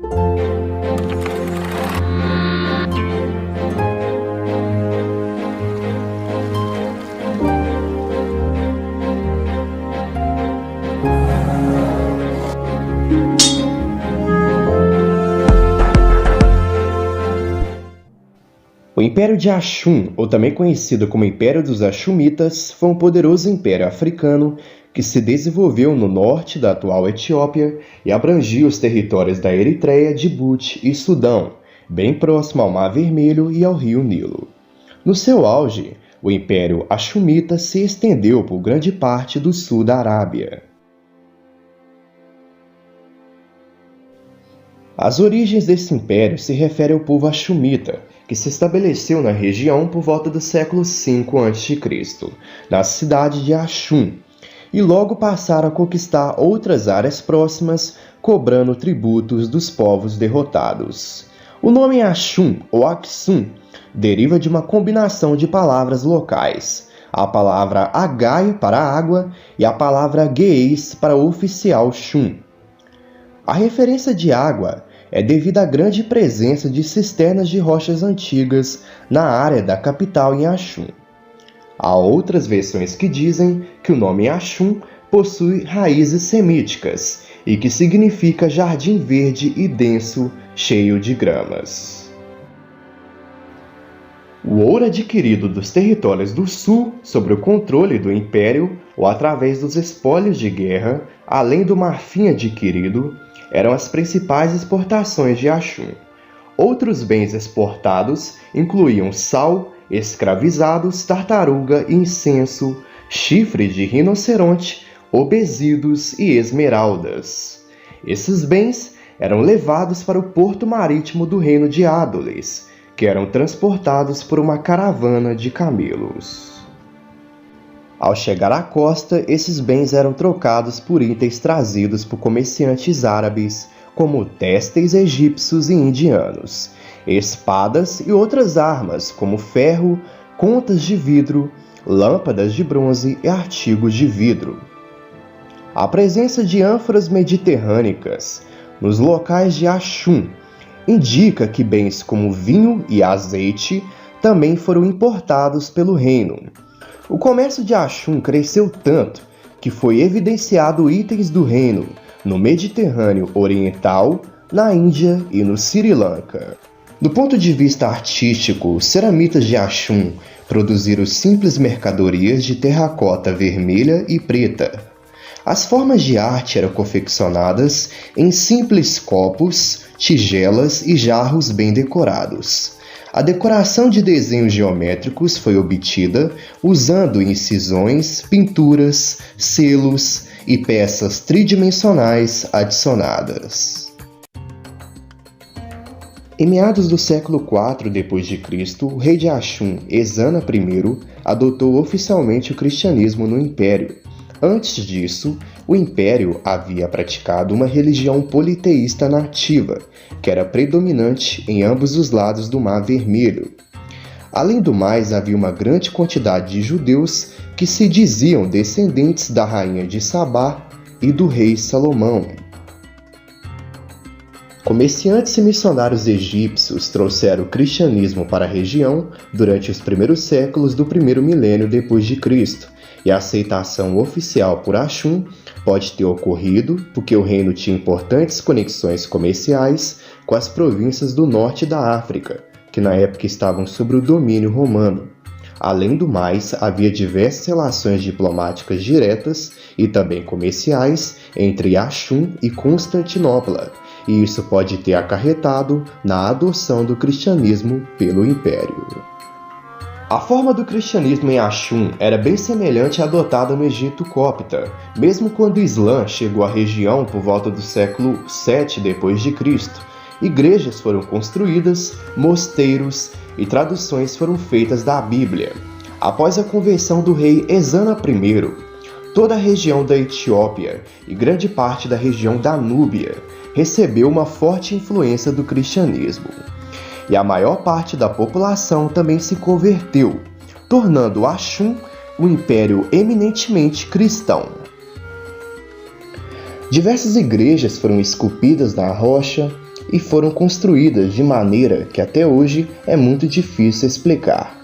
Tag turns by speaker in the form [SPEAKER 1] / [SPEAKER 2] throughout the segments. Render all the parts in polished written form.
[SPEAKER 1] O Império de Axum, ou também conhecido como Império dos Axumitas, foi um poderoso império africano que se desenvolveu no norte da atual Etiópia e abrangia os territórios da Eritreia, Djibouti e Sudão, bem próximo ao Mar Vermelho e ao rio Nilo. No seu auge, o Império Axumita se estendeu por grande parte do sul da Arábia. As origens desse império se referem ao povo Axumita, que se estabeleceu na região por volta do século V a.C., na cidade de Axum, e logo passaram a conquistar outras áreas próximas, cobrando tributos dos povos derrotados. O nome Axum ou Aksum deriva de uma combinação de palavras locais, a palavra Agai para água e a palavra Ge'ez para oficial Shum. A referência de água é devido à grande presença de cisternas de rochas antigas na área da capital em Axum. Há outras versões que dizem que o nome Axum possui raízes semíticas e que significa jardim verde e denso, cheio de gramas. O ouro adquirido dos territórios do sul sob o controle do império ou através dos espólios de guerra, além do marfim adquirido, eram as principais exportações de Axum. Outros bens exportados incluíam sal, escravizados, tartaruga, incenso, chifre de rinoceronte, obesidos e esmeraldas. Esses bens eram levados para o porto marítimo do reino de Adoles, que eram transportados por uma caravana de camelos. Ao chegar à costa, esses bens eram trocados por itens trazidos por comerciantes árabes, como têxteis egípcios e indianos, espadas e outras armas, como ferro, contas de vidro, lâmpadas de bronze e artigos de vidro. A presença de ânforas mediterrânicas nos locais de Axum indica que bens como vinho e azeite também foram importados pelo reino. O comércio de Axum cresceu tanto que foi evidenciado itens do reino no Mediterrâneo Oriental, na Índia e no Sri Lanka. Do ponto de vista artístico, os ceramitas de Axum produziram simples mercadorias de terracota vermelha e preta. As formas de arte eram confeccionadas em simples copos, tigelas e jarros bem decorados. A decoração de desenhos geométricos foi obtida usando incisões, pinturas, selos e peças tridimensionais adicionadas. Em meados do século IV d.C., o rei de Axum, Ezana I, adotou oficialmente o cristianismo no império. Antes disso, o império havia praticado uma religião politeísta nativa, que era predominante em ambos os lados do Mar Vermelho. Além do mais, havia uma grande quantidade de judeus que se diziam descendentes da rainha de Sabá e do rei Salomão. Comerciantes e missionários egípcios trouxeram o cristianismo para a região durante os primeiros séculos do primeiro milênio depois de Cristo, e a aceitação oficial por Axum pode ter ocorrido porque o reino tinha importantes conexões comerciais com as províncias do norte da África, que na época estavam sob o domínio romano. Além do mais, havia diversas relações diplomáticas diretas e também comerciais entre Axum e Constantinopla, e isso pode ter acarretado na adoção do cristianismo pelo império. A forma do cristianismo em Axum era bem semelhante à adotada no Egito copta, mesmo quando o Islã chegou à região por volta do século VII d.C. Igrejas foram construídas, mosteiros e traduções foram feitas da Bíblia. Após a conversão do rei Ezana I, toda a região da Etiópia e grande parte da região da Núbia recebeu uma forte influência do cristianismo. E a maior parte da população também se converteu, tornando Axum um império eminentemente cristão. Diversas igrejas foram esculpidas na rocha, e foram construídas de maneira que até hoje é muito difícil explicar.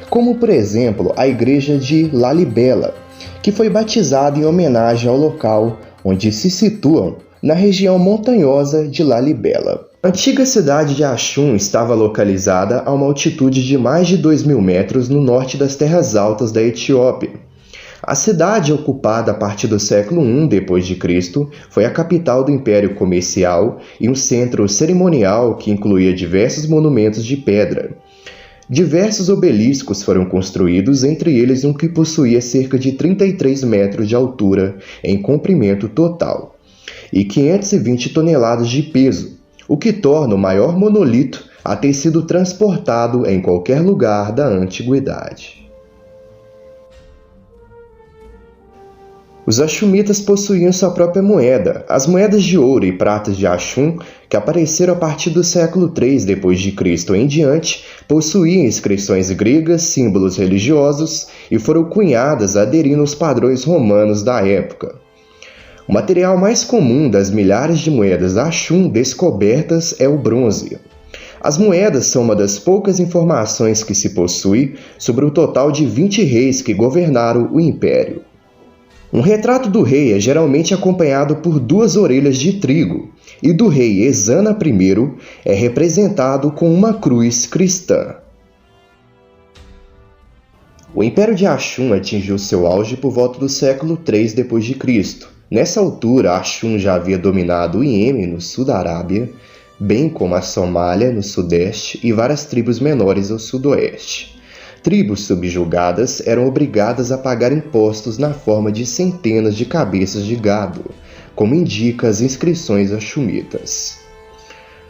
[SPEAKER 1] Como, por exemplo, a igreja de Lalibela, que foi batizada em homenagem ao local onde se situam na região montanhosa de Lalibela. A antiga cidade de Axum estava localizada a uma altitude de mais de 2.000 metros no norte das terras altas da Etiópia. A cidade, ocupada a partir do século I d.C., foi a capital do Império Comercial e um centro cerimonial que incluía diversos monumentos de pedra. Diversos obeliscos foram construídos, entre eles um que possuía cerca de 33 metros de altura em comprimento total e 520 toneladas de peso, o que torna o maior monolito a ter sido transportado em qualquer lugar da antiguidade. Os axumitas possuíam sua própria moeda, as moedas de ouro e prata de Axum, que apareceram a partir do século III d.C. em diante, possuíam inscrições gregas, símbolos religiosos e foram cunhadas aderindo aos padrões romanos da época. O material mais comum das milhares de moedas Axum descobertas é o bronze. As moedas são uma das poucas informações que se possui sobre o total de 20 reis que governaram o império. Um retrato do rei é geralmente acompanhado por 2 orelhas de trigo, e do rei Ezana I é representado com uma cruz cristã. O Império de Axum atingiu seu auge por volta do século III d.C. Nessa altura, Axum já havia dominado o Iêmen, no sul da Arábia, bem como a Somália, no sudeste, e várias tribos menores ao sudoeste. Tribos subjugadas eram obrigadas a pagar impostos na forma de centenas de cabeças de gado, como indica as inscrições axumitas.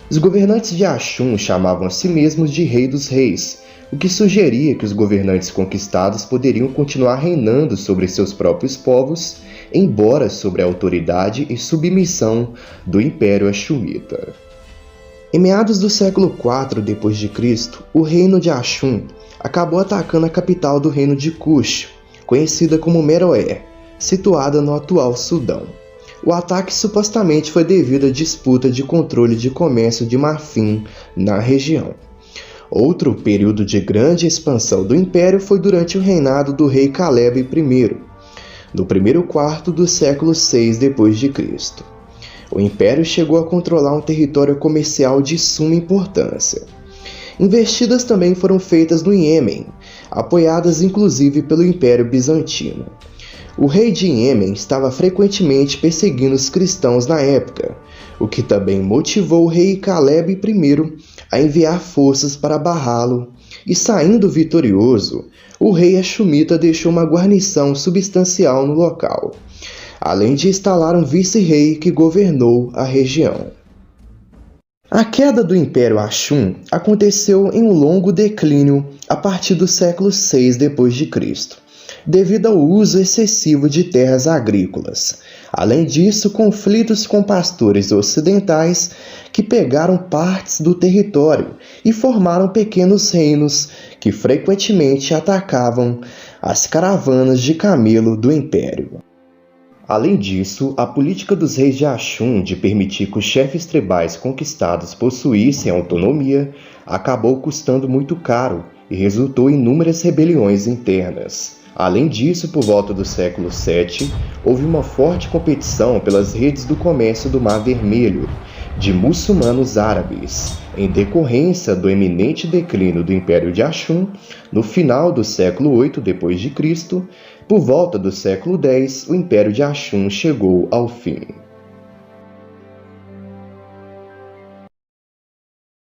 [SPEAKER 1] Os governantes de Axum chamavam a si mesmos de Rei dos Reis, o que sugeria que os governantes conquistados poderiam continuar reinando sobre seus próprios povos, embora sob a autoridade e submissão do Império Axumita. Em meados do século IV d.C., o reino de Axum acabou atacando a capital do reino de Kush, conhecida como Meroé, situada no atual Sudão. O ataque supostamente foi devido à disputa de controle de comércio de marfim na região. Outro período de grande expansão do império foi durante o reinado do rei Caleb I, no primeiro quarto do século VI d.C. O império chegou a controlar um território comercial de suma importância. Investidas também foram feitas no Iêmen, apoiadas inclusive pelo Império Bizantino. O rei de Iêmen estava frequentemente perseguindo os cristãos na época, o que também motivou o rei Caleb I a enviar forças para barrá-lo, e saindo vitorioso, o rei Axumita deixou uma guarnição substancial no local, além de instalar um vice-rei que governou a região. A queda do Império Axum aconteceu em um longo declínio a partir do século VI d.C., devido ao uso excessivo de terras agrícolas. Além disso, conflitos com pastores ocidentais que pegaram partes do território e formaram pequenos reinos que frequentemente atacavam as caravanas de camelo do império. Além disso, a política dos reis de Axum de permitir que os chefes tribais conquistados possuíssem autonomia acabou custando muito caro e resultou em inúmeras rebeliões internas. Além disso, por volta do século VII, houve uma forte competição pelas redes do comércio do Mar Vermelho de muçulmanos árabes, em decorrência do eminente declínio do Império de Axum no final do século VIII d.C., por volta do século X, o Império de Axum chegou ao fim.